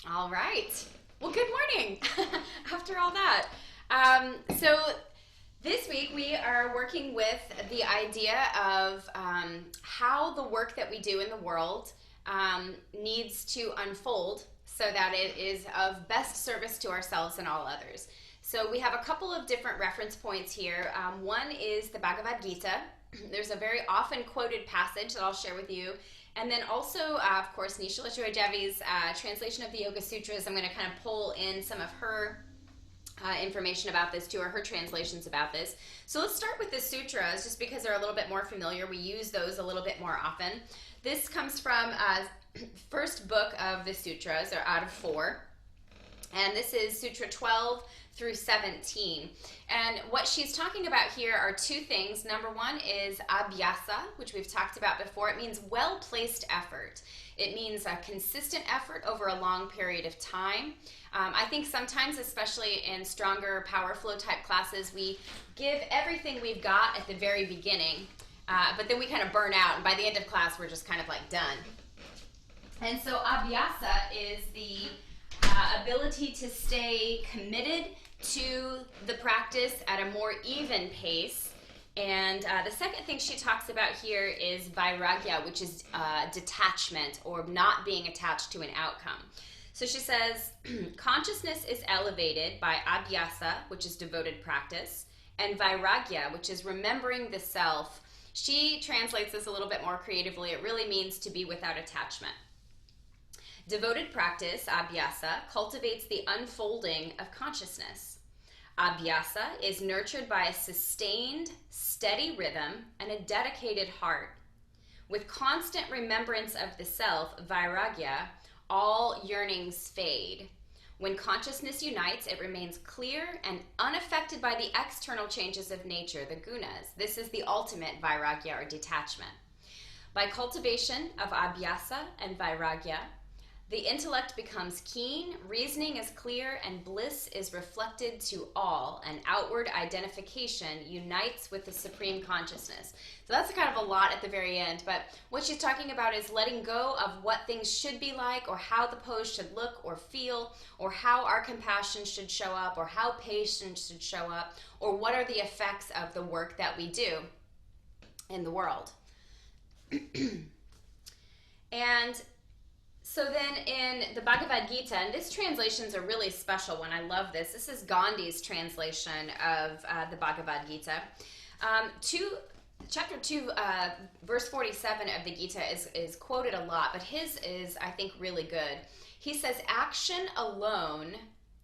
All right. Well, good morning after all that. So, this week we are working with the idea of how the work that we do in the world needs to unfold so that it is of best service to ourselves and all others. So, we have a couple of different reference points here. One is the Bhagavad Gita. There's a very often quoted passage that I'll share with you. And then also, of course, Nishala Joy-Devi's translation of the Yoga Sutras. I'm going to kind of pull in some of her information about this too, or her translations about this. So let's start with the sutras, just because they're a little bit more familiar. We use those a little bit more often. This comes from first book of the sutras, or out of 4. And this is Sutra 12 through 17. And what she's talking about here are 2 things. Number 1 is abhyasa, which we've talked about before. It means well-placed effort. It means a consistent effort over a long period of time. I think sometimes, especially in stronger power flow type classes, we give everything we've got at the very beginning, but then we kind of burn out, and by the end of class, we're just kind of like done. And so abhyasa is the ability to stay committed to the practice at a more even pace. And the second thing she talks about here is vairagya, which is detachment, or not being attached to an outcome. So she says, consciousness is elevated by abhyasa, which is devoted practice, and vairagya, which is remembering the self. She translates this a little bit more creatively. It really means to be without attachment. Devoted practice, abhyasa, cultivates the unfolding of consciousness. Abhyasa is nurtured by a sustained, steady rhythm and a dedicated heart. With constant remembrance of the self, vairagya, all yearnings fade. When consciousness unites, it remains clear and unaffected by the external changes of nature, the gunas. This is the ultimate vairagya, or detachment. By cultivation of abhyasa and vairagya, the intellect becomes keen, reasoning is clear, and bliss is reflected to all, and outward identification unites with the supreme consciousness. So that's kind of a lot at the very end, but what she's talking about is letting go of what things should be like, or how the pose should look or feel, or how our compassion should show up, or how patience should show up, or what are the effects of the work that we do in the world. And so then in the Bhagavad Gita, and this translation's a really special one. I love this. This is Ghandi's translation of the Bhagavad Gita. Chapter 2, verse 47 of the Gita is quoted a lot, but his is, I think, really good. He says, action alone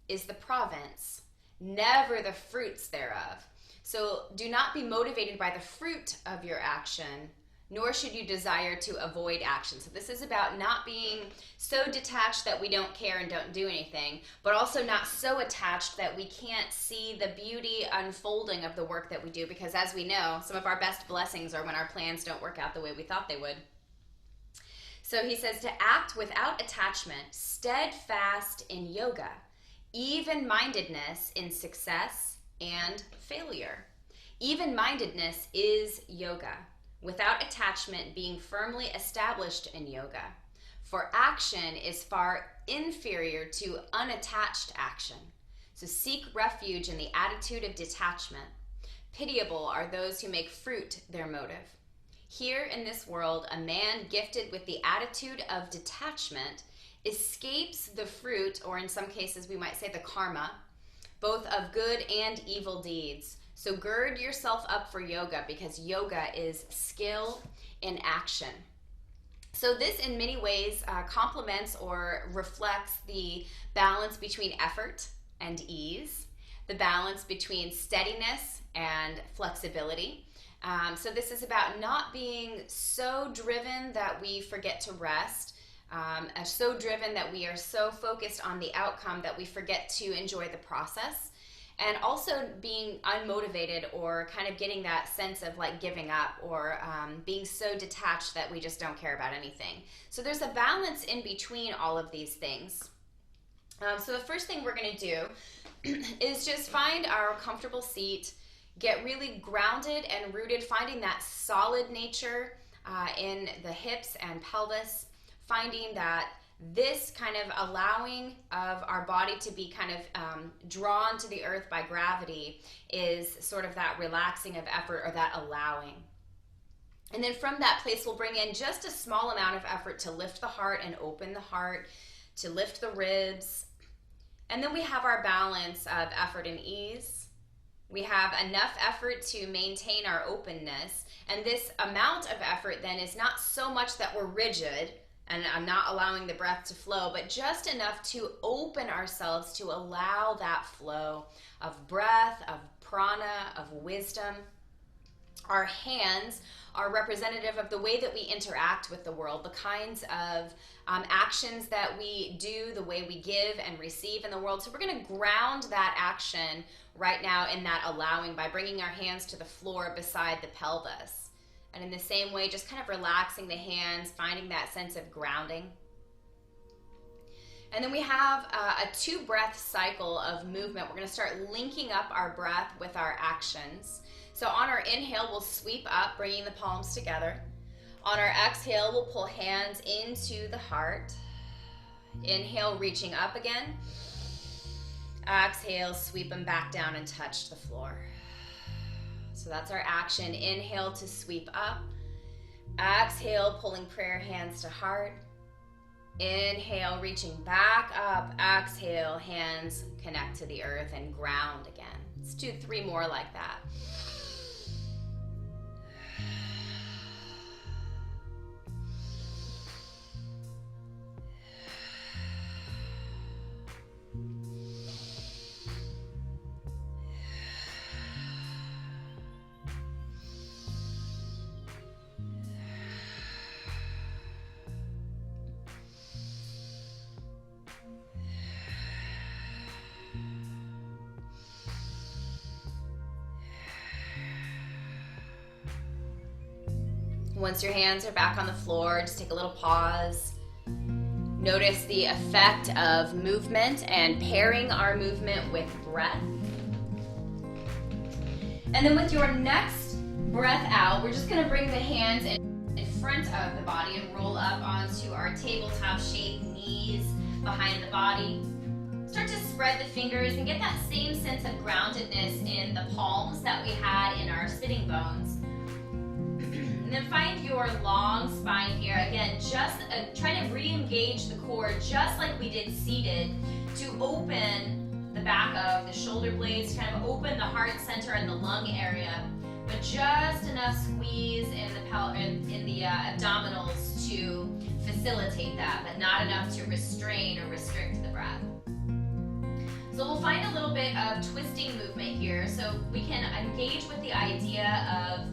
is the province, never the fruits thereof. So do not be motivated by the fruit of your action, nor should you desire to avoid action. So this is about not being so detached that we don't care and don't do anything, but also not so attached that we can't see the beauty unfolding of the work that we do, because as we know, some of our best blessings are when our plans don't work out the way we thought they would. So he says to act without attachment, steadfast in yoga, even-mindedness in success and failure. Even-mindedness is yoga, without attachment being firmly established in yoga. For action is far inferior to unattached action. So seek refuge in the attitude of detachment. Pitiable are those who make fruit their motive. Here in this world, a man gifted with the attitude of detachment escapes the fruit, or in some cases we might say the karma, both of good and evil deeds. So gird yourself up for yoga, because yoga is skill in action. So this in many ways complements or reflects the balance between effort and ease, the balance between steadiness and flexibility. So this is about not being so driven that we forget to rest, so driven that we are so focused on the outcome that we forget to enjoy the process. And also being unmotivated, or kind of getting that sense of like giving up, or being so detached that we just don't care about anything. So there's a balance in between all of these things. So the first thing we're going to do is just find our comfortable seat, get really grounded and rooted, finding that solid nature in the hips and pelvis, finding that this kind of allowing of our body to be kind of drawn to the earth by gravity is sort of that relaxing of effort, or that allowing. And then from that place, we'll bring in just a small amount of effort to lift the heart and open the heart, to lift the ribs. And then we have our balance of effort and ease. We have enough effort to maintain our openness. And this amount of effort then is not so much that we're rigid and I'm not allowing the breath to flow, but just enough to open ourselves to allow that flow of breath, of prana, of wisdom. Our hands are representative of the way that we interact with the world, the kinds of actions that we do, the way we give and receive in the world. So we're going to ground that action right now in that allowing by bringing our hands to the floor beside the pelvis. And in the same way, just kind of relaxing the hands, finding that sense of grounding. And then we have a 2-breath cycle of movement. We're going to start linking up our breath with our actions. So on our inhale, we'll sweep up, bringing the palms together. On our exhale, we'll pull hands into the heart. Inhale, reaching up again. Exhale, sweep them back down and touch the floor. So that's our action. Inhale to sweep up. Exhale, pulling prayer hands to heart. Inhale, reaching back up. Exhale, hands connect to the earth and ground again. Let's do 3 more like that. Once your hands are back on the floor, just take a little pause. Notice the effect of movement and pairing our movement with breath. And then with your next breath out, we're just going to bring the hands in front of the body and roll up onto our tabletop shape, knees behind the body. Start to spread the fingers and get that same sense of groundedness in the palms that we had in our sitting bones. And then find your long spine here. Again, just try to re-engage the core just like we did seated to open the back of the shoulder blades, kind of open the heart center and the lung area, but just enough squeeze in the abdominals to facilitate that, but not enough to restrain or restrict the breath. So we'll find a little bit of twisting movement here, so we can engage with the idea of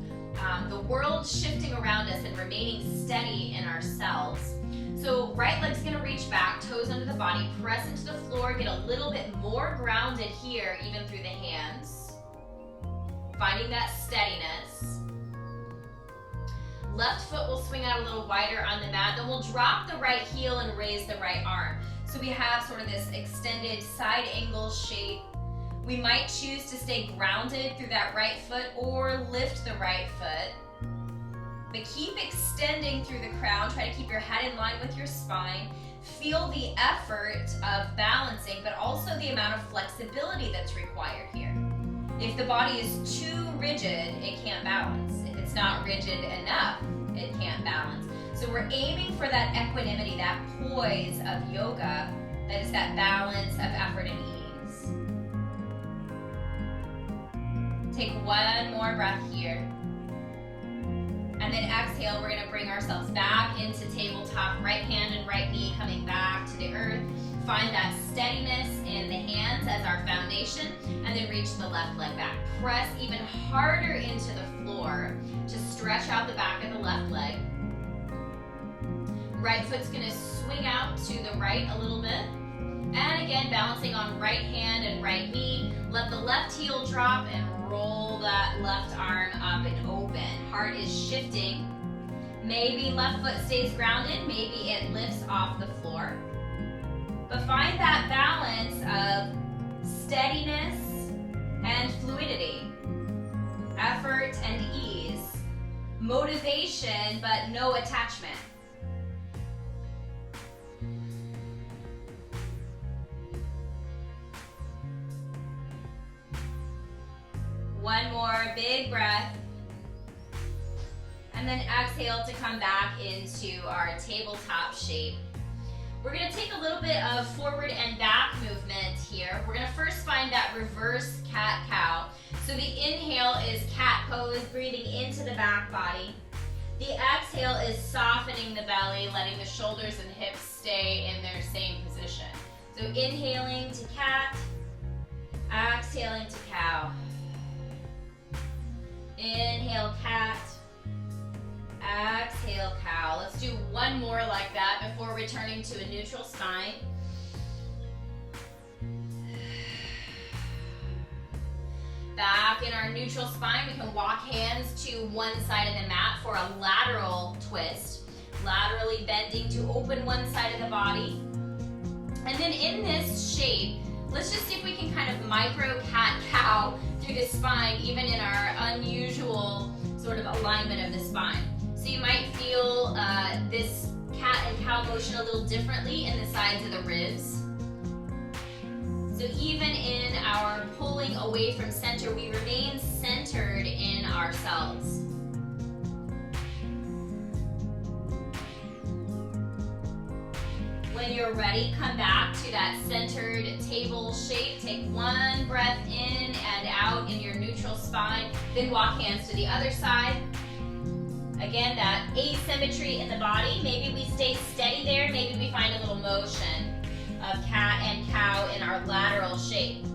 the world shifting around us and remaining steady in ourselves. So right leg's gonna reach back, toes under the body, press into the floor, get a little bit more grounded here, even through the hands. Finding that steadiness. Left foot will swing out a little wider on the mat, then we'll drop the right heel and raise the right arm. So we have sort of this extended side angle shape. We might choose to stay grounded through that right foot or lift the right foot. But keep extending through the crown. Try to keep your head in line with your spine. Feel the effort of balancing, but also the amount of flexibility that's required here. If the body is too rigid, it can't balance. If it's not rigid enough, it can't balance. So we're aiming for that equanimity, that poise of yoga, that is that balance of effort and ease. Take one more breath here. And then exhale, we're gonna bring ourselves back into tabletop, right hand and right knee coming back to the earth. Find that steadiness in the hands as our foundation, and then reach the left leg back. Press even harder into the floor to stretch out the back of the left leg. Right foot's gonna swing out to the right a little bit. And again, balancing on right hand and right knee. Let the left heel drop and roll that left arm up and open. Heart is shifting. Maybe left foot stays grounded, maybe it lifts off the floor. But find that balance of steadiness and fluidity, effort and ease, motivation but no attachment. 4, big breath. And then exhale to come back into our tabletop shape. We're going to take a little bit of forward and back movement here. We're going to first find that reverse cat-cow. So the inhale is cat pose, breathing into the back body. The exhale is softening the belly, letting the shoulders and hips stay in their same position. So inhaling to cat, exhaling to cow. Inhale cat, exhale cow. Let's do one more like that before returning to a neutral spine. Back in our neutral spine, we can walk hands to one side of the mat for a lateral twist. Laterally bending to open one side of the body. And then in this shape, let's just see if we can kind of micro cat-cow through the spine, even in our unusual sort of alignment of the spine. So you might feel this cat and cow motion a little differently in the sides of the ribs. So even in our pulling away from center, we remain centered in ourselves. When you're ready, come back to that centered table shape. Take one breath in and out in your neutral spine. Then walk hands to the other side. Again, that asymmetry in the body. Maybe we stay steady there. Maybe we find a little motion of cat and cow in our lateral shape.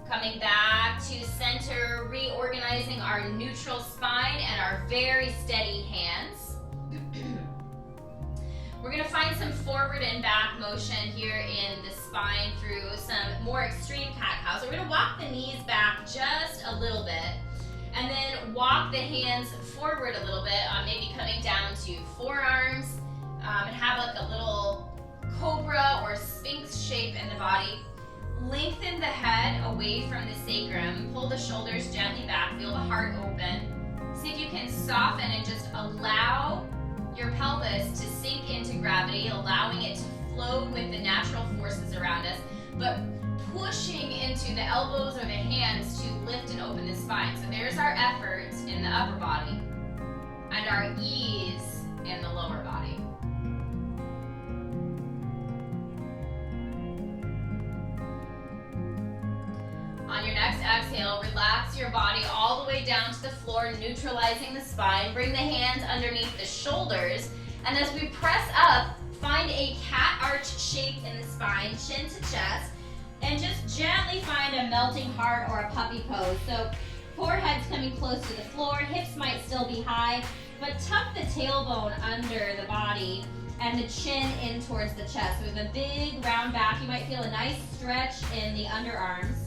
Coming back to center, reorganizing our neutral spine and our very steady hands. We're going to find some forward and back motion here in the spine through some more extreme cat-cows. So we're going to walk the knees back just a little bit and then walk the hands forward a little bit, maybe coming down to forearms, and have like a little cobra or sphinx shape in the body. Lengthen the head away from the sacrum. Pull the shoulders gently back. Feel the heart open. See if you can soften and just allow your pelvis to sink into gravity, allowing it to flow with the natural forces around us, but pushing into the elbows or the hands to lift and open the spine. So there's our effort in the upper body and our ease in the lower body. On your next exhale, relax your body all the way down to the floor, neutralizing the spine. Bring the hands underneath the shoulders. And as we press up, find a cat arch shape in the spine, chin to chest. And just gently find a melting heart or a puppy pose. So forehead's coming close to the floor, hips might still be high, but tuck the tailbone under the body and the chin in towards the chest. With a big round back, you might feel a nice stretch in the underarms.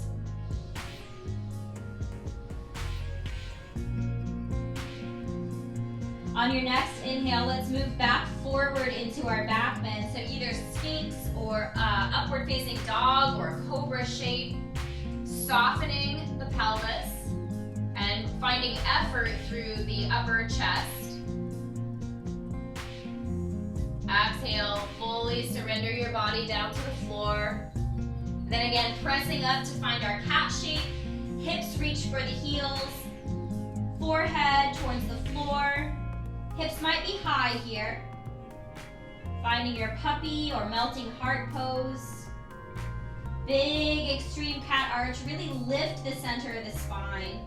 On your next inhale, let's move back forward into our back bend. So either sphinx or upward facing dog or cobra shape, softening the pelvis and finding effort through the upper chest. Exhale, fully surrender your body down to the floor. Then again, pressing up to find our cat shape. Hips reach for the heels, forehead towards the floor. Hips might be high here. Finding your puppy or melting heart pose. Big extreme cat arch. Really lift the center of the spine.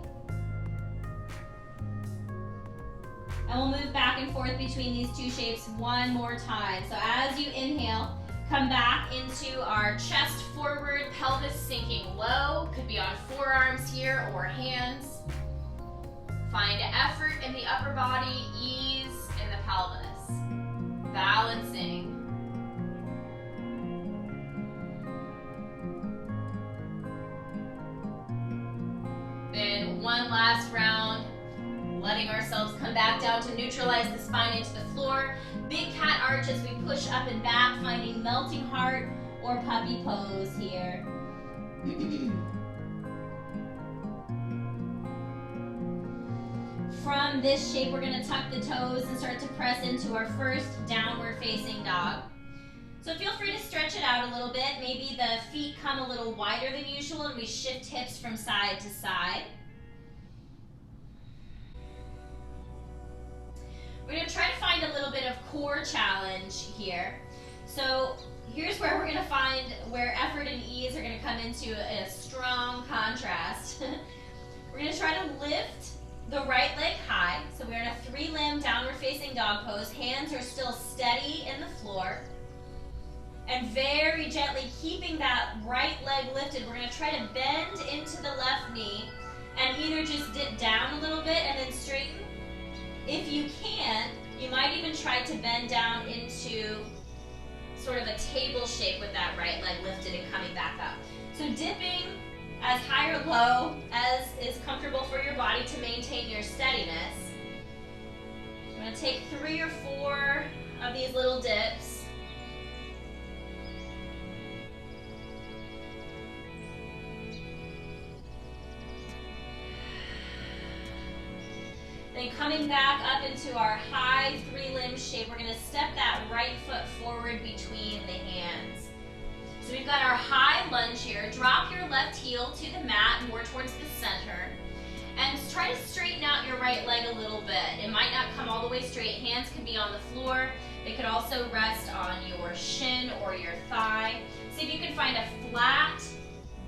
And we'll move back and forth between these two shapes one more time. So as you inhale, come back into our chest forward, pelvis sinking low. Could be on forearms here or hands. Find effort in the upper body, ease in the pelvis. Balancing. Then one last round, letting ourselves come back down to neutralize the spine into the floor. Big cat arch as we push up and back, finding melting heart or puppy pose here. From this shape, we're going to tuck the toes and start to press into our first downward facing dog. So feel free to stretch it out a little bit. Maybe the feet come a little wider than usual and we shift hips from side to side. We're going to try to find a little bit of core challenge here. So here's where we're going to find where effort and ease are going to come into a strong contrast. We're going to try to lift the right leg high. So we're in a 3-limb downward facing dog pose. Hands are still steady in the floor. And very gently keeping that right leg lifted, we're going to try to bend into the left knee and either just dip down a little bit and then straighten. If you can, you might even try to bend down into sort of a table shape with that right leg lifted and coming back up. So dipping as high or low as is comfortable for your body to maintain your steadiness. I'm going to take 3 or 4 of these little dips. Then coming back up into our high 3-limb shape, we're going to step that right foot forward between the hands. So we've got our high lunge here. Drop your left heel to the mat, more towards the center. And try to straighten out your right leg a little bit. It might not come all the way straight. Hands can be on the floor. They could also rest on your shin or your thigh. See if you can find a flat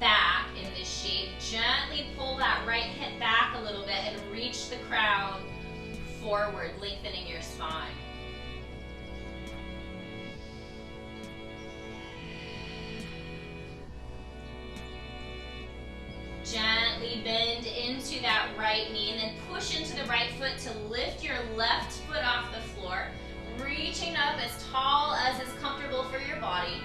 back in this shape. Gently pull that right hip back a little bit and reach the crown forward, lengthening your spine. Gently bend into that right knee and then push into the right foot to lift your left foot off the floor, reaching up as tall as is comfortable for your body.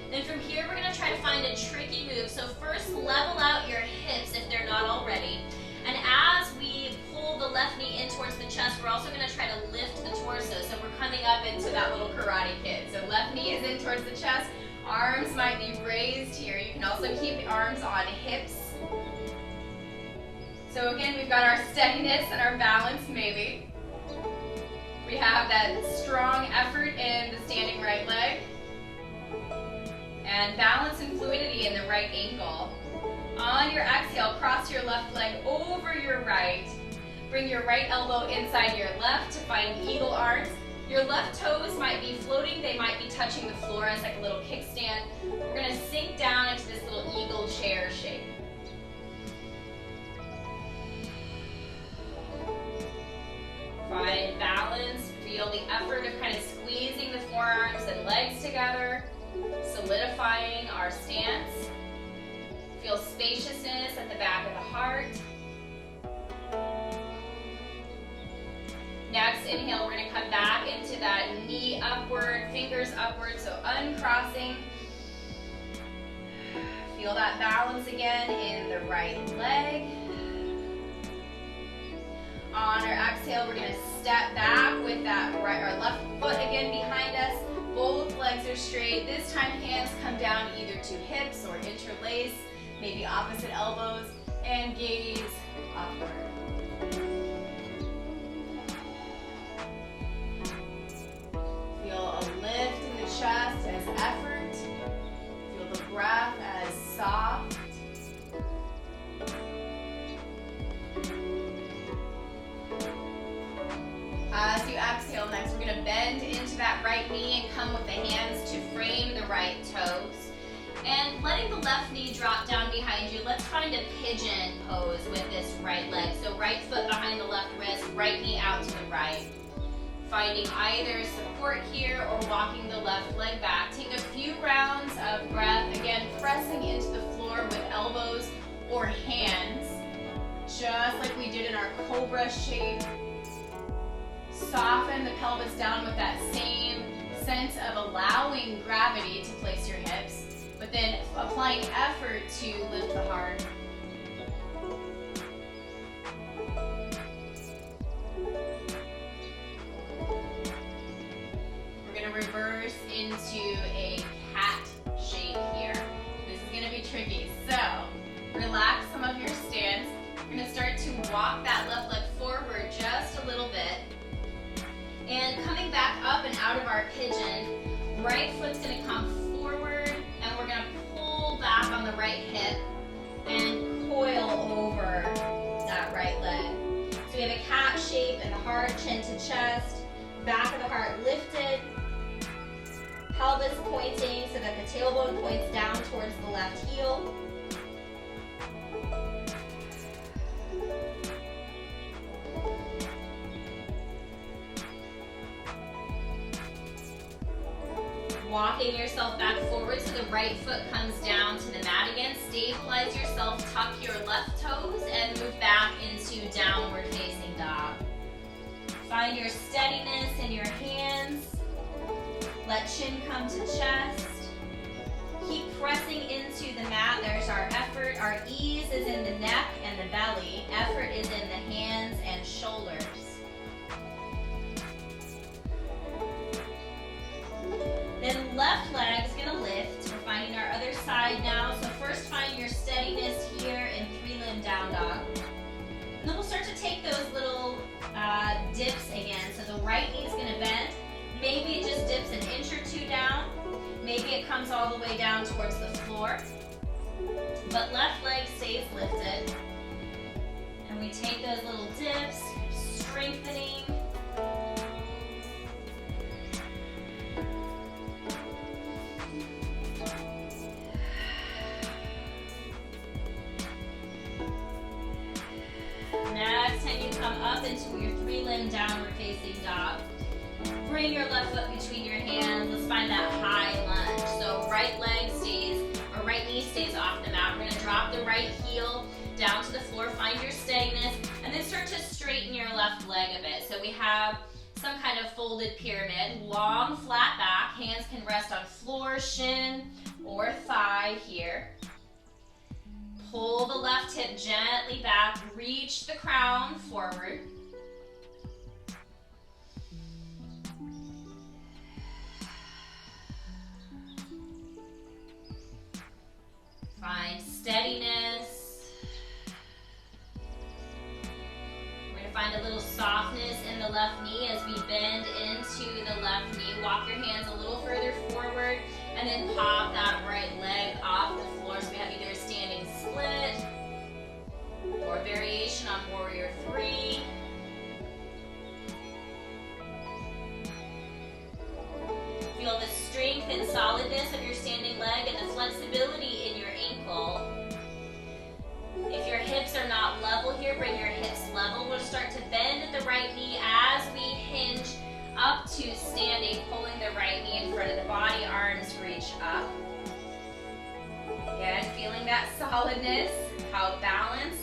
Then from here, we're going to try to find a tricky move. So first, level out your hips if they're not already. And as we pull the left knee in towards the chest, we're also going to try to lift the torso. So we're coming up into that little Karate Kid. So left knee is in towards the chest. Arms might be raised here. You can also keep the arms on hips. So again, we've got our steadiness and our balance maybe. We have that strong effort in the standing right leg. And balance and fluidity in the right ankle. On your exhale, cross your left leg over your right. Bring your right elbow inside your left to find eagle arms. Your left toes might be floating. They might be touching the floor as like a little kickstand. We're going to sink down into this little eagle chair shape. Find balance. Feel the effort of kind of squeezing the forearms and legs together. Solidifying our stance. Feel spaciousness at the back of the heart. Next inhale, we're going to come back into that knee upward, fingers upward, so uncrossing. Feel that balance again in the right leg. On our exhale, we're going to step back with that our left foot again behind us. Both legs are straight. This time hands come down either to hips or interlace, maybe opposite elbows, and gaze upward. Feel a lift in the chest as effort. Feel the breath as soft. As you exhale next, we're going to bend into that right knee and come with the hands to frame the right toes. And letting the left knee drop down behind you, let's find a pigeon pose with this right leg. So right foot behind the left wrist, right knee out to the right. Finding either support here or walking the left leg back. Take a few rounds of breath, again pressing into the floor with elbows or hands, just like we did in our cobra shape. Soften the pelvis down with that same sense of allowing gravity to place your hips, but then applying effort to lift the heart. We're going to reverse into a cat shape here. This is going to be tricky. So right foot's gonna come forward, and we're gonna pull back on the right hip and coil over that right leg. So we have a cat shape in the heart, chin to chest, back of the heart lifted, pelvis pointing so that the tailbone points down towards the left heel. Walking yourself back forward so the right foot comes down to the mat again. Stabilize yourself, tuck your left toes, and move back into downward facing dog. Find your steadiness in your hands. Let chin come to chest. Keep pressing into the mat. There's our effort. Our ease is in the neck and the belly. Effort is in the hands and shoulders. Then left leg is gonna lift. We're finding our other side now. So first find your steadiness here in three-limb down dog. And then we'll start to take those little dips again. So the right knee is gonna bend. Maybe it just dips an inch or two down. Maybe it comes all the way down towards the floor. But left leg stays lifted. And we take those little dips, strengthening. Next time you come up into your three-limb downward facing dog. Bring your left foot between your hands. Let's find that high lunge. So right leg stays, or right knee stays off the mat. We're gonna drop the right heel down to the floor. Find your steadiness, and then start to straighten your left leg a bit. So we have some kind of folded pyramid, long flat back. Hands can rest on floor, shin, or thigh here. Pull the left hip gently back. Reach the crown forward. Find steadiness. We're going to find a little softness in the left knee as we bend into the left knee. Walk your hands a little further forward and then pop that right leg off the floor. So we have either a standing split or a variation on Warrior 3. Feel the strength and solidness of your standing leg and the flexibility in your ankle. If your hips are not level here, bring your hips level. We'll start to bend at the right knee as we hinge up to standing, pulling the right knee in front of the body, arms reach up. Again, feeling that solidness, how balance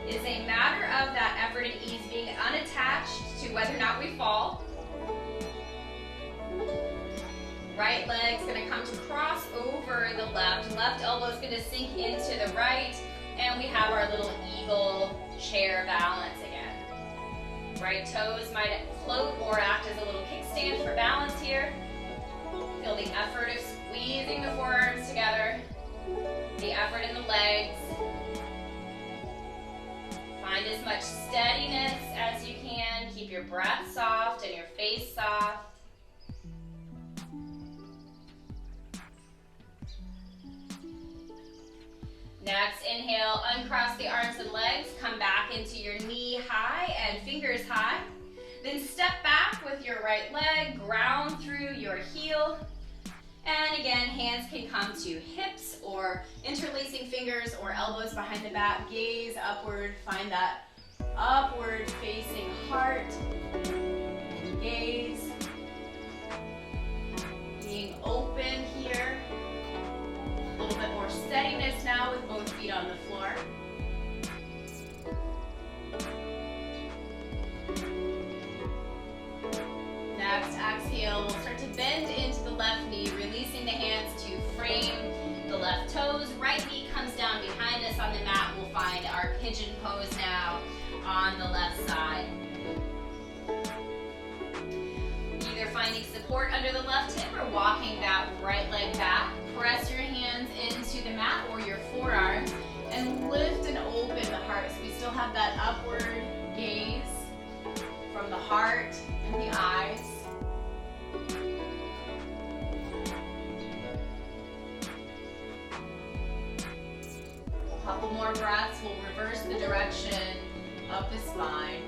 is a matter of that effort and ease being unattached to whether or not we fall. Right leg's gonna come to cross over the left. Left elbow's gonna sink into the right. And we have our little eagle chair balance again. Right toes might float or act as a little kickstand for balance here. Feel the effort of squeezing the forearms together. The effort in the legs. Find as much steadiness as you can. Keep your breath soft and your face soft. Next, inhale, uncross the arms and legs. Come back into your knee high and fingers high. Then step back with your right leg, ground through your heel. And again, hands can come to hips or interlacing fingers or elbows behind the back. Gaze upward, find that upward facing heart. And gaze. Being open here. A little bit more steadiness now with both feet on the floor. Next, exhale, we'll start to bend into the left knee, releasing the hands to frame the left toes. Right knee comes down behind us on the mat. We'll find our pigeon pose now on the left side. Either finding support under the left hip or walking that right leg back. Press your hands into the mat or your forearms and lift and open the heart. So we still have that upward gaze from the heart and the eyes. more breaths. We'll reverse the direction of the spine.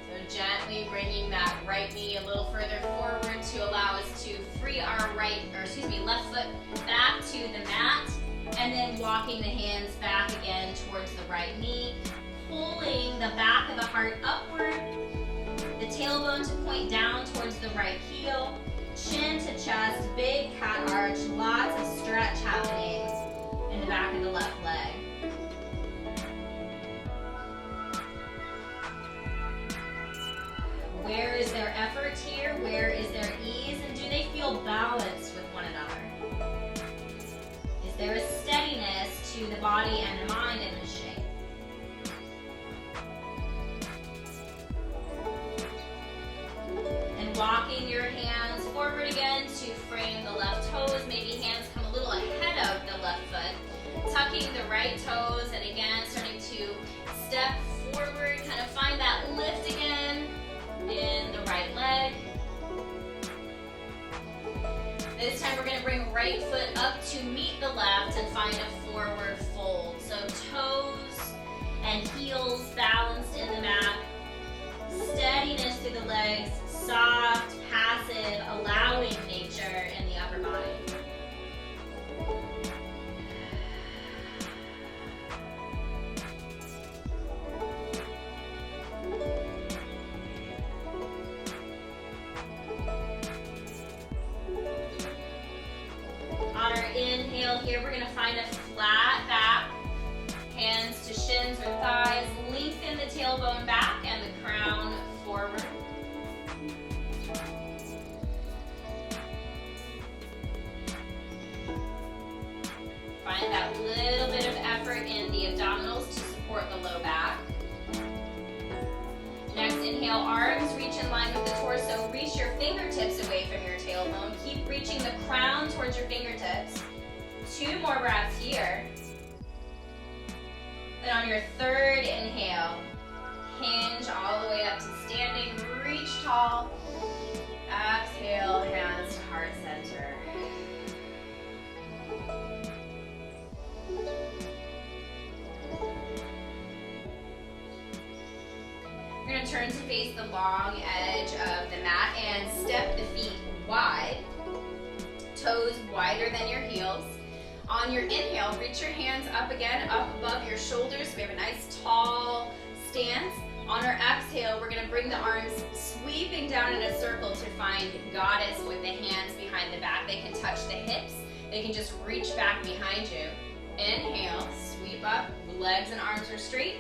So gently bringing that right knee a little further forward to allow us to free our left foot back to the mat, and then walking the hands back again towards the right knee, pulling the back of the heart upward, the tailbone to point down towards the right heel, chin to chest, big cat arch, lots of stretch happening in the back of the left leg. Where is their effort here? Where is their ease? And do they feel balanced with one another? Is there a steadiness to the body and the mind in this shape? And walking your hands forward again to frame the left toes. Maybe hands come a little ahead of the left foot. Tucking the right toes, and again starting to step forward, kind of find that lift again in the right leg. This time we're going to bring right foot up to meet the left and find a forward fold. So toes and heels balanced in the mat. Steadiness through the legs, soft, passive, allowing nature in the upper body. On our inhale here, we're going to find a flat back, hands to shins or thighs, lengthen the tailbone back and the crown forward. Find that little bit of effort in the abdominals to support the low back. Next, inhale, arms reach in line with the torso. Reach your fingertips away from your tailbone. Keep reaching the crown towards your fingertips. 2 more breaths here. Then on your third inhale, hinge all the way up to standing. Reach tall. Exhale, hands to heart center. We're going to turn to face the long edge of the mat and step the feet wide, toes wider than your heels. On your inhale, reach your hands up again, up above your shoulders. So we have a nice tall stance. On our exhale, we're going to bring the arms sweeping down in a circle to find goddess with the hands behind the back. They can touch the hips. They can just reach back behind you. Inhale, sweep up, legs and arms are straight.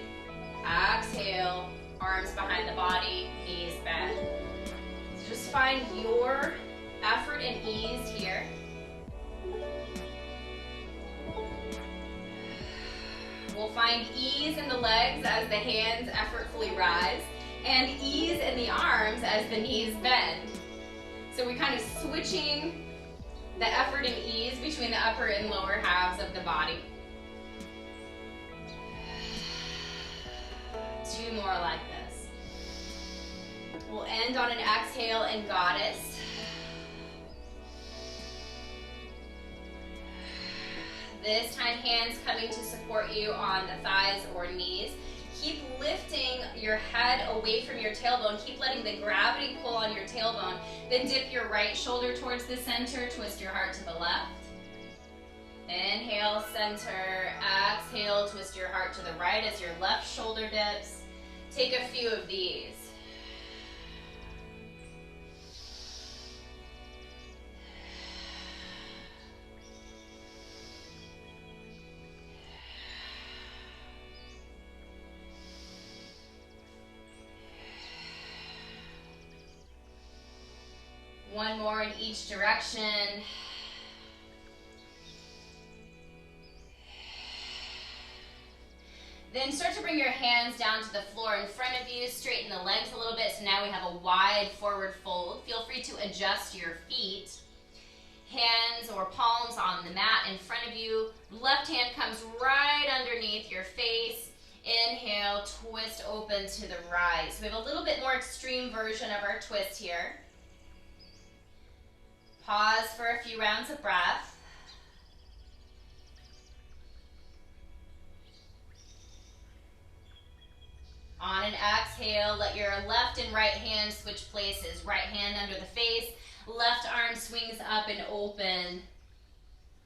Exhale, arms behind the body, knees bend. So just find your effort and ease here. We'll find ease in the legs as the hands effortfully rise, and ease in the arms as the knees bend. So we're kind of switching the effort and ease between the upper and lower halves of the body. 2 more like this. We'll end on an exhale in goddess. This time, hands coming to support you on the thighs or knees. Keep lifting your head away from your tailbone. Keep letting the gravity pull on your tailbone. Then dip your right shoulder towards the center. Twist your heart to the left. Inhale, center. Exhale, twist your heart to the right as your left shoulder dips. Take a few of these. One more in each direction. Then start to bring your hands down to the floor in front of you. Straighten the legs a little bit. So now we have a wide forward fold. Feel free to adjust your feet. Hands or palms on the mat in front of you. Left hand comes right underneath your face. Inhale, twist open to the right. So we have a little bit more extreme version of our twist here. Pause for a few rounds of breath. On an exhale, let your left and right hand switch places. Right hand under the face, left arm swings up and open.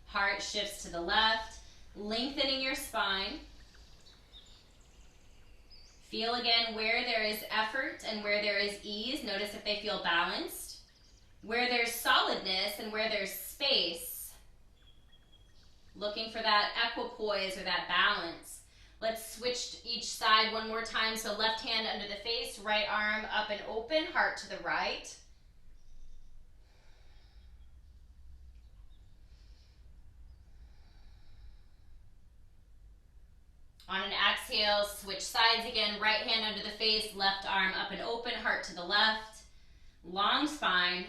Heart shifts to the left, lengthening your spine. Feel again where there is effort and where there is ease. Notice if they feel balanced. Where there's solidness and where there's space. Looking for that equipoise or that balance. Let's switch to each side one more time. So left hand under the face, right arm up and open, heart to the right. On an exhale, switch sides again. Right hand under the face, left arm up and open, heart to the left. Long spine.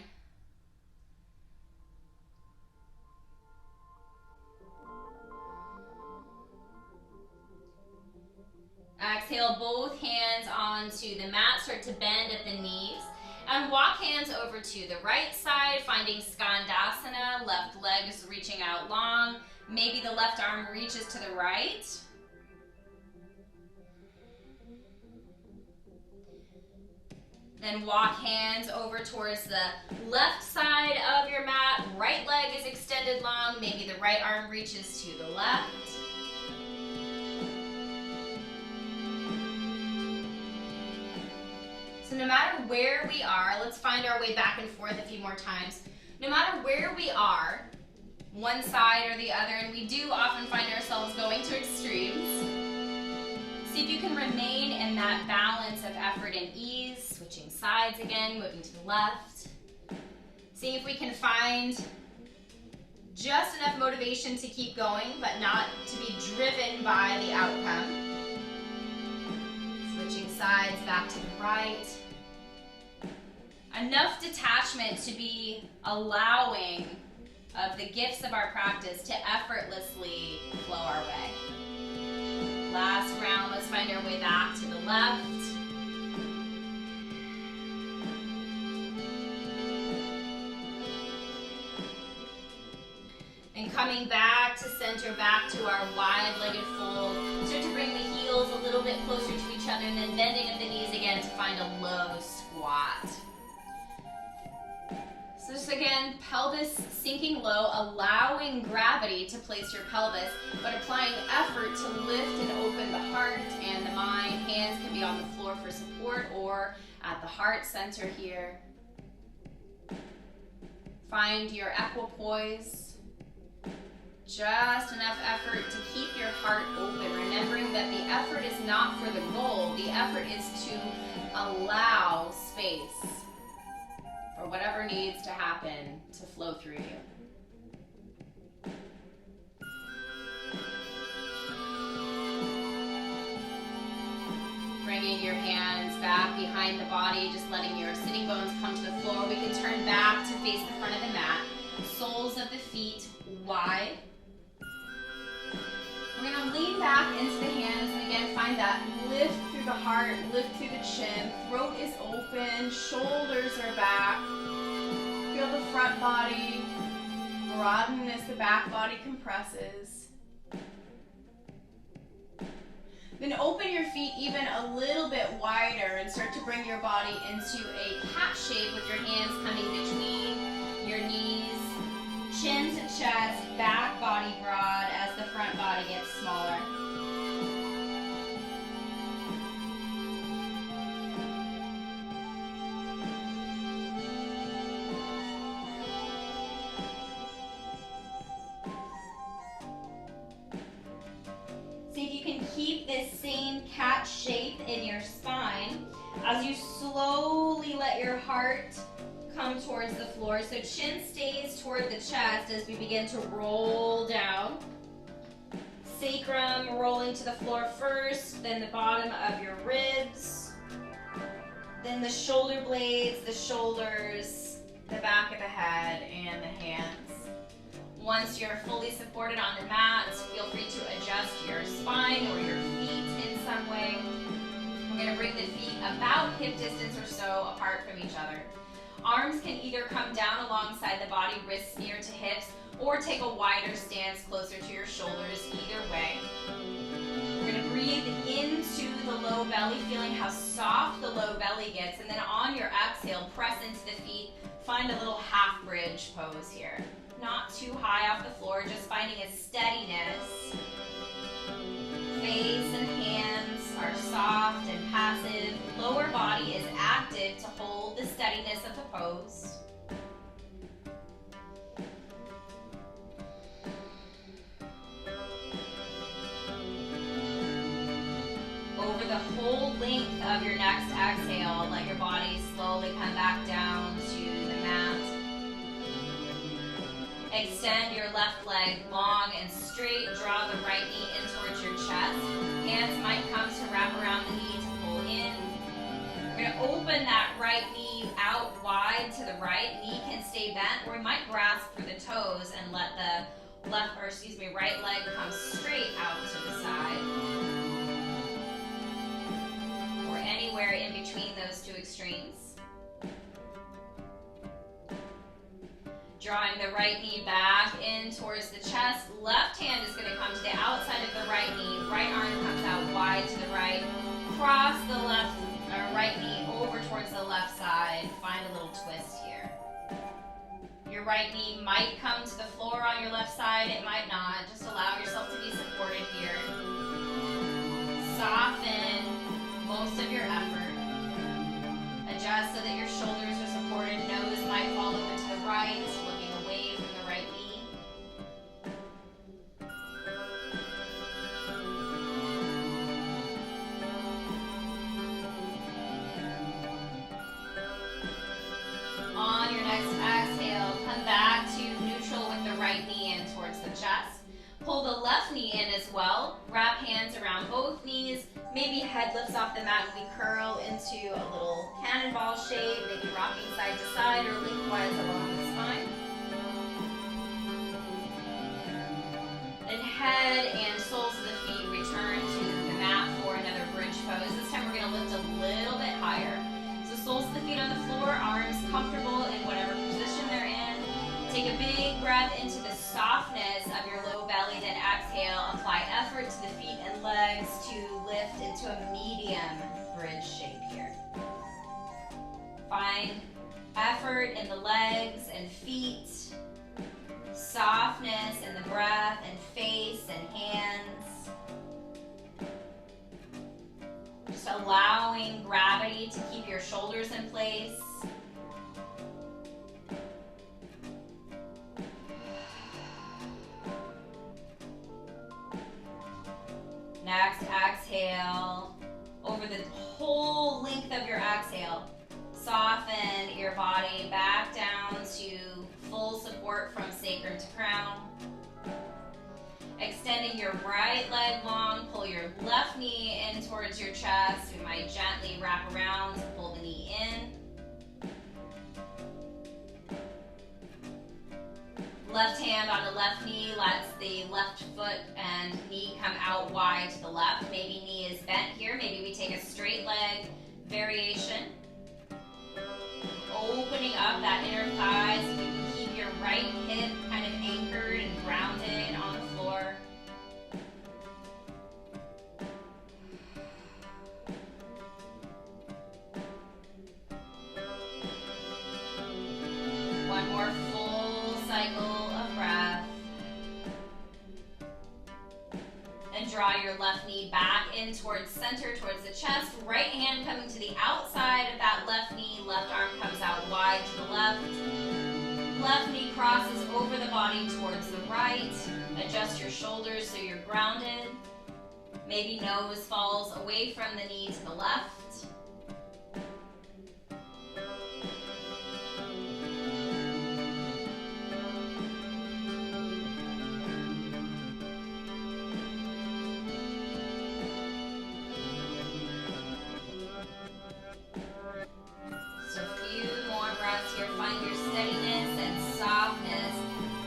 Exhale, both hands onto the mat. Start to bend at the knees. And walk hands over to the right side, finding Skandasana. Left leg is reaching out long. Maybe the left arm reaches to the right. Then walk hands over towards the left side of your mat. Right leg is extended long. Maybe the right arm reaches to the left. So no matter where we are, let's find our way back and forth a few more times. No matter where we are, one side or the other, and we do often find ourselves going to extremes. See if you can remain in that balance of effort and ease, switching sides again, moving to the left. See if we can find just enough motivation to keep going, but not to be driven by the outcome. Switching sides back to the right. Enough detachment to be allowing of the gifts of our practice to effortlessly flow our way. Last round, let's find our way back to the left. And coming back to center, back to our wide-legged fold. Start to bring the heels a little bit closer to each other and then bending at the knees again to find a low squat. So just again, pelvis sinking low, allowing gravity to place your pelvis, but applying effort to lift and open the heart and the mind. Hands can be on the floor for support or at the heart center here. Find your equipoise. Just enough effort to keep your heart open, remembering that the effort is not for the goal. The effort is to allow space for whatever needs to happen to flow through you. Bringing your hands back behind the body, just letting your sitting bones come to the floor. We can turn back to face the front of the mat. Soles of the feet wide. We're going to lean back into the hands and again find that lift through the heart, lift through the chin. Throat is open, shoulders are back. Feel the front body broaden as the back body compresses. Then open your feet even a little bit wider and start to bring your body into a cat shape with your hands coming between your knees. Chin to chest, back body broad as the front body gets smaller. See if you can keep this same cat shape in your spine as you slowly let your heart come towards the floor. So chin stays toward the chest as we begin to roll down. Sacrum rolling to the floor first, then the bottom of your ribs, then the shoulder blades, the shoulders, the back of the head, and the hands. Once you're fully supported on the mat, feel free to adjust your spine or your feet in some way. We're going to bring the feet about hip distance or so apart from each other. Arms can either come down alongside the body, wrists near to hips, or take a wider stance closer to your shoulders, either way. We're gonna breathe into the low belly, feeling how soft the low belly gets, and then on your exhale, press into the feet. Find a little half bridge pose here. Not too high off the floor, just finding a steadiness. Face and hands are soft and passive. Lower body is active to hold the steadiness of the pose. Over the whole length of your next exhale, let your body slowly come back down to the mat. Extend your left leg long and straight. Draw the right knee in towards your chest. Hands might come to wrap around the knee to pull in. We're going to open that right knee out wide to the right. Knee can stay bent, or we might grasp for the toes and let the right leg come straight out to the side. Or anywhere in between those two extremes. Drawing the right knee back in towards the chest. Left hand is going to come to the outside of the right knee. Right arm comes out wide to the right. Cross the right knee over towards the left side. Find a little twist here. Your right knee might come to the floor on your left side. It might not. Just allow yourself to be supported here. Soften most of your effort. Adjust so that your shoulders are supported. Nose might fall over to the right, looking away from the right knee. On your next exhale, come back to neutral with the right knee in towards the chest. Pull the left knee in as well. Wrap hands around both knees. Maybe head lifts off the mat and we curl into a little cannonball shape, maybe rocking side to side or lengthwise along the spine. Then head and soles of the feet return to the mat for another bridge pose. This time we're going to lift a little bit higher. So soles of the feet on the floor, arms comfortable in whatever position they're in. Take a big breath into the softness of your low belly, then exhale. Apply effort to the feet and legs to lift into a medium bridge shape here. Find effort in the legs and feet, softness in the breath and face and hands. Just allowing gravity to keep your shoulders in place. Next, exhale. Over the whole length of your exhale, soften your body back down to full support from sacrum to crown. Extending your right leg long, pull your left knee in towards your chest. We might gently wrap around to pull the knee in. Left hand on the left knee lets the left foot and knee come out wide to the left. Maybe knee is bent here. Maybe we take a straight leg variation. Opening up that inner thigh so you can keep your right hip kind of anchored and grounded on the floor. One more full cycle of breath. And draw your left knee back in towards center, towards the chest. Right hand coming to the outside of that left knee. Left arm comes out wide to the left. Left knee crosses over the body towards the right. Adjust your shoulders so you're grounded. Maybe nose falls away from the knee to the left. Find your steadiness and softness,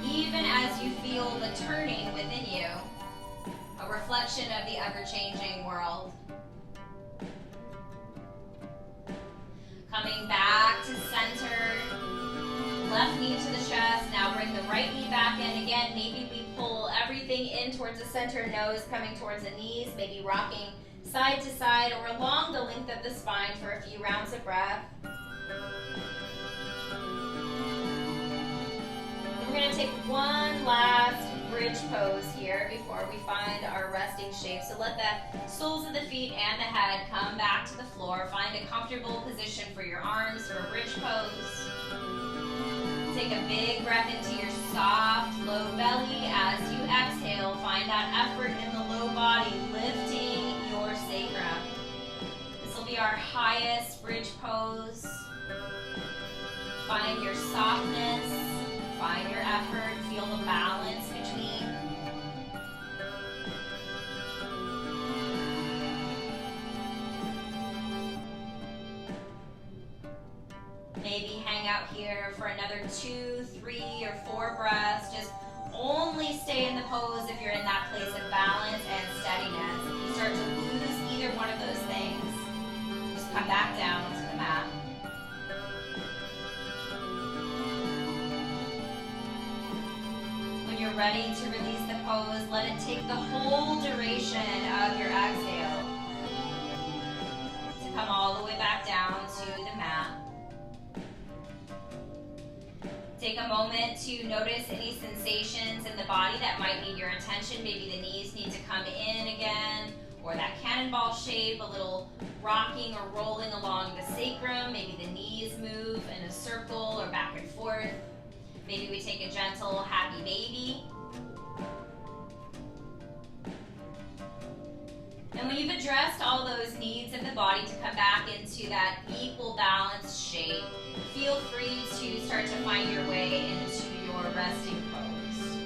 even as you feel the turning within you, a reflection of the ever-changing world. Coming back to center. Left knee to the chest. Now bring the right knee back in. Again, maybe we pull everything in towards the center, nose coming towards the knees, maybe rocking side to side or along the length of the spine for a few rounds of breath. We're going to take one last bridge pose here before we find our resting shape. So let the soles of the feet and the head come back to the floor. Find a comfortable position for your arms for a bridge pose. Take a big breath into your soft, low belly. As you exhale, find that effort in the low body, lifting your sacrum. This will be our highest bridge pose. Find your softness, find your effort, feel the balance between. Maybe hang out here for another 2, 3, or 4 breaths. Just only stay in the pose if you're in that place of balance and steadiness. If you start to lose either one of those things, just come back down to the mat. When you're ready to release the pose, let it take the whole duration of your exhale to come all the way back down to the mat. Take a moment to notice any sensations in the body that might need your attention. Maybe the knees need to come in again, or that cannonball shape, a little rocking or rolling along the sacrum. Maybe the knees move in a circle or back and forth. Maybe we take a gentle happy baby. And when you've addressed all those needs of the body to come back into that equal balanced shape, feel free to start to find your way into your resting pose.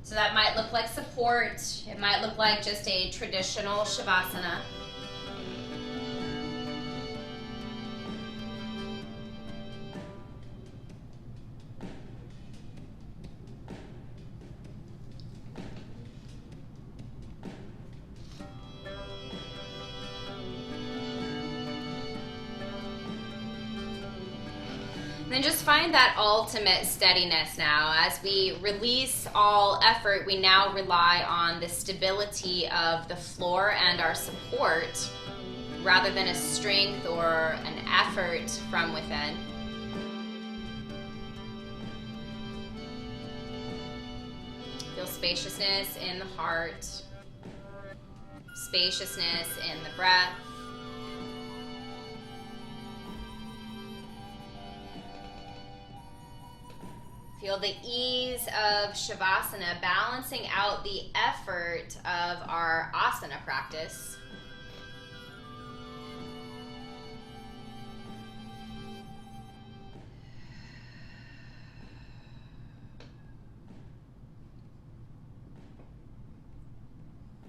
So that might look like support. It might look like just a traditional Shavasana. And then just find that ultimate steadiness now. As we release all effort, we now rely on the stability of the floor and our support rather than a strength or an effort from within. Feel spaciousness in the heart, spaciousness in the breath. Feel the ease of Shavasana balancing out the effort of our Asana practice.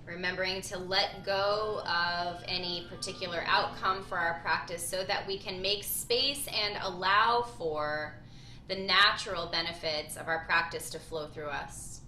Remembering to let go of any particular outcome for our practice so that we can make space and allow for the natural benefits of our practice to flow through us.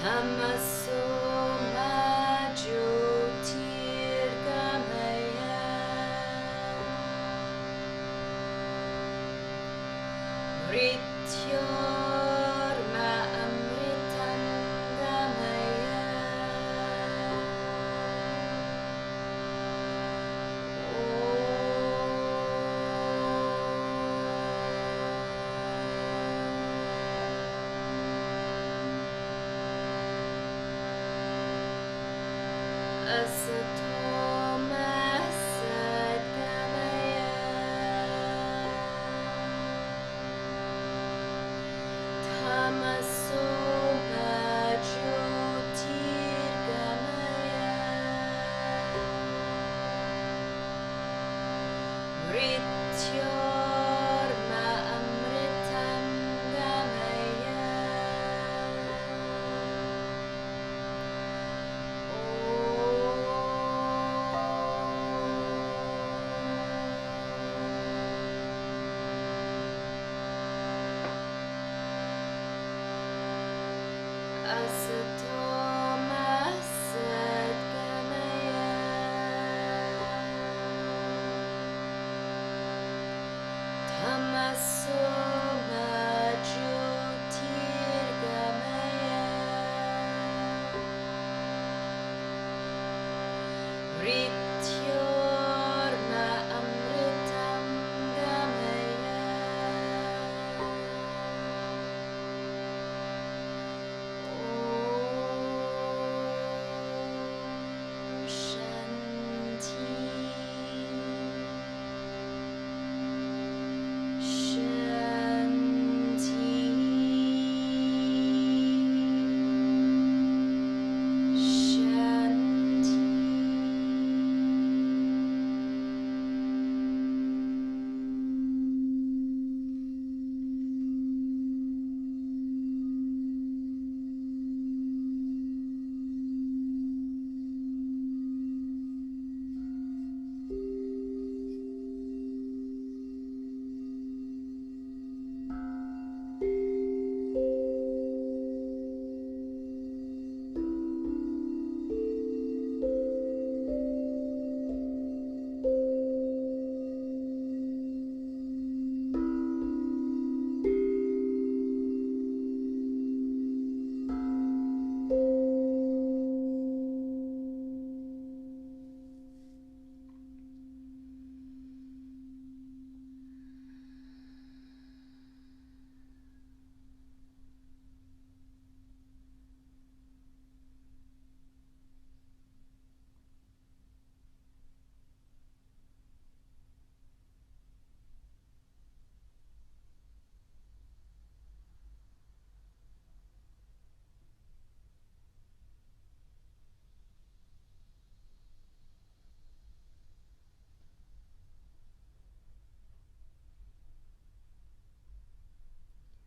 Tamaso ma jyotirgamaya Mrityorma amritam gamaya. Asatoma sadgamaya Tamaso ma jyotirgamaya Mrityorma amritam gamaya. Asatoma sadgamaya Tamaso ma jyotirgamaya Mrityorma amritam gamaya. Shanti, Shanti,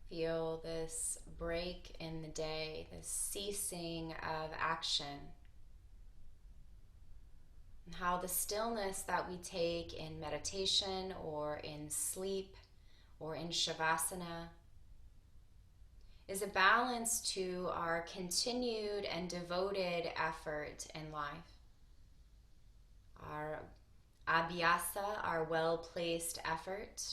Feel this break in the day, this ceasing of action, and how the stillness that we take in meditation or in sleep or in Shavasana is a balance to our continued and devoted effort in life. Our abhyasa, our well-placed effort,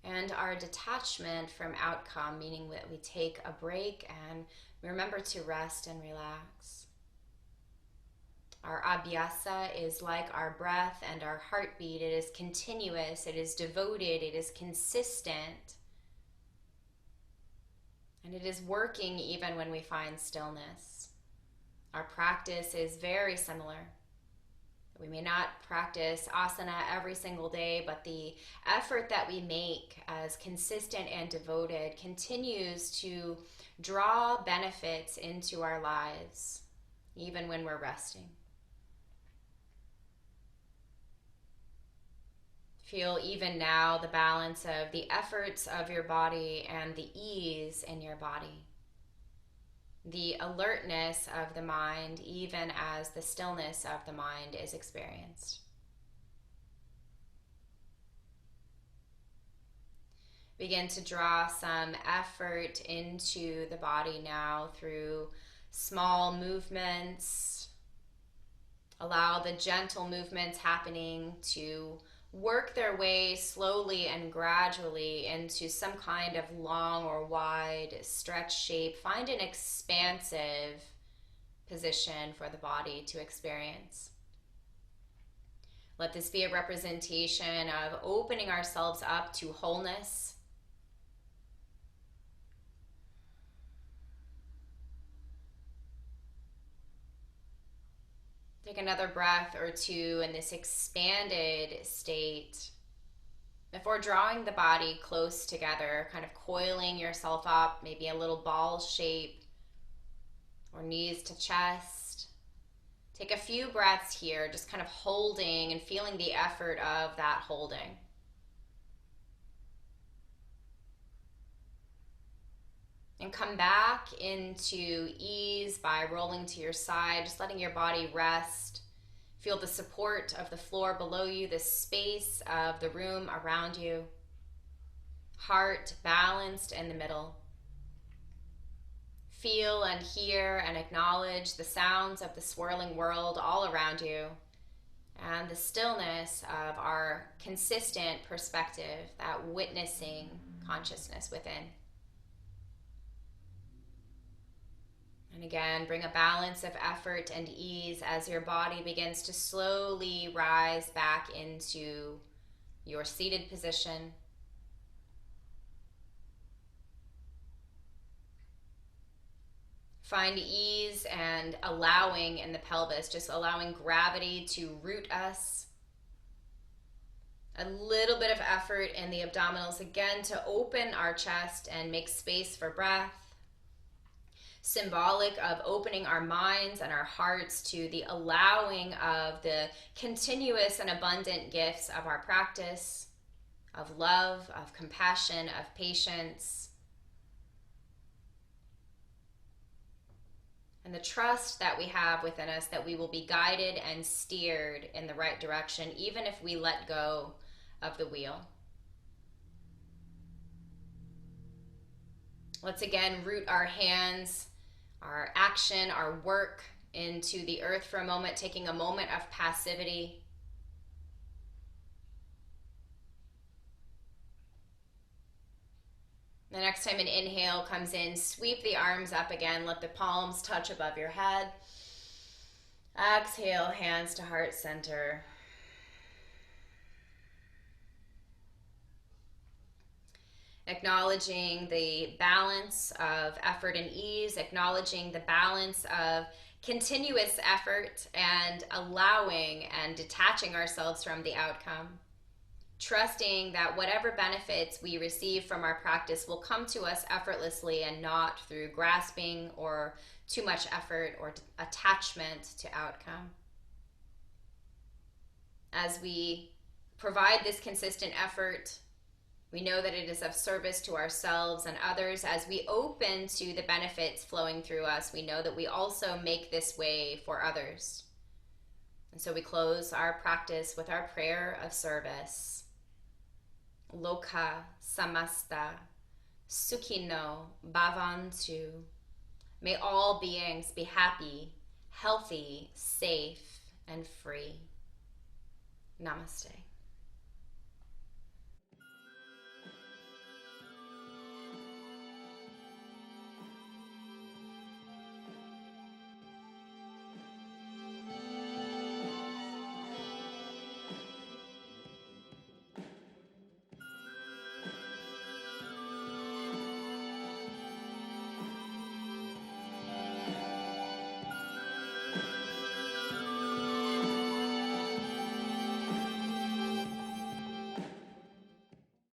and our detachment from outcome, meaning that we take a break and remember to rest and relax. Our abhyasa is like our breath and our heartbeat. It is continuous, it is devoted, it is consistent, and it is working even when we find stillness. Our practice is very similar. We may not practice asana every single day, but the effort that we make as consistent and devoted continues to draw benefits into our lives, even when we're resting. Feel even now the balance of the efforts of your body and the ease in your body. The alertness of the mind, even as the stillness of the mind is experienced. Begin to draw some effort into the body now through small movements. Allow the gentle movements happening to work their way slowly and gradually into some kind of long or wide stretch shape. Find an expansive position for the body to experience. Let this be a representation of opening ourselves up to wholeness. Take another breath or two in this expanded state before drawing the body close together, kind of coiling yourself up, maybe a little ball shape or knees to chest. Take a few breaths here, just kind of holding and feeling the effort of that holding. And come back into ease by rolling to your side, just letting your body rest. Feel the support of the floor below you, the space of the room around you. Heart balanced in the middle. Feel and hear and acknowledge the sounds of the swirling world all around you and the stillness of our consistent perspective, that witnessing consciousness within. And again, bring a balance of effort and ease as your body begins to slowly rise back into your seated position. Find ease and allowing in the pelvis, just allowing gravity to root us. A little bit of effort in the abdominals, again, to open our chest and make space for breath. Symbolic of opening our minds and our hearts to the allowing of the continuous and abundant gifts of our practice, of love, of compassion, of patience. And the trust that we have within us that we will be guided and steered in the right direction, even if we let go of the wheel. Let's again root our hands, our action, our work into the earth for a moment, taking a moment of passivity. The next time an inhale comes in, sweep the arms up again. Let the palms touch above your head. Exhale, hands to heart center. Acknowledging the balance of effort and ease, acknowledging the balance of continuous effort and allowing and detaching ourselves from the outcome. Trusting that whatever benefits we receive from our practice will come to us effortlessly and not through grasping or too much effort or attachment to outcome. As we provide this consistent effort, we know that it is of service to ourselves and others. As we open to the benefits flowing through us, we know that we also make this way for others. And so we close our practice with our prayer of service. Loka samasta sukhino bhavantu. May all beings be happy, healthy, safe, and free. Namaste.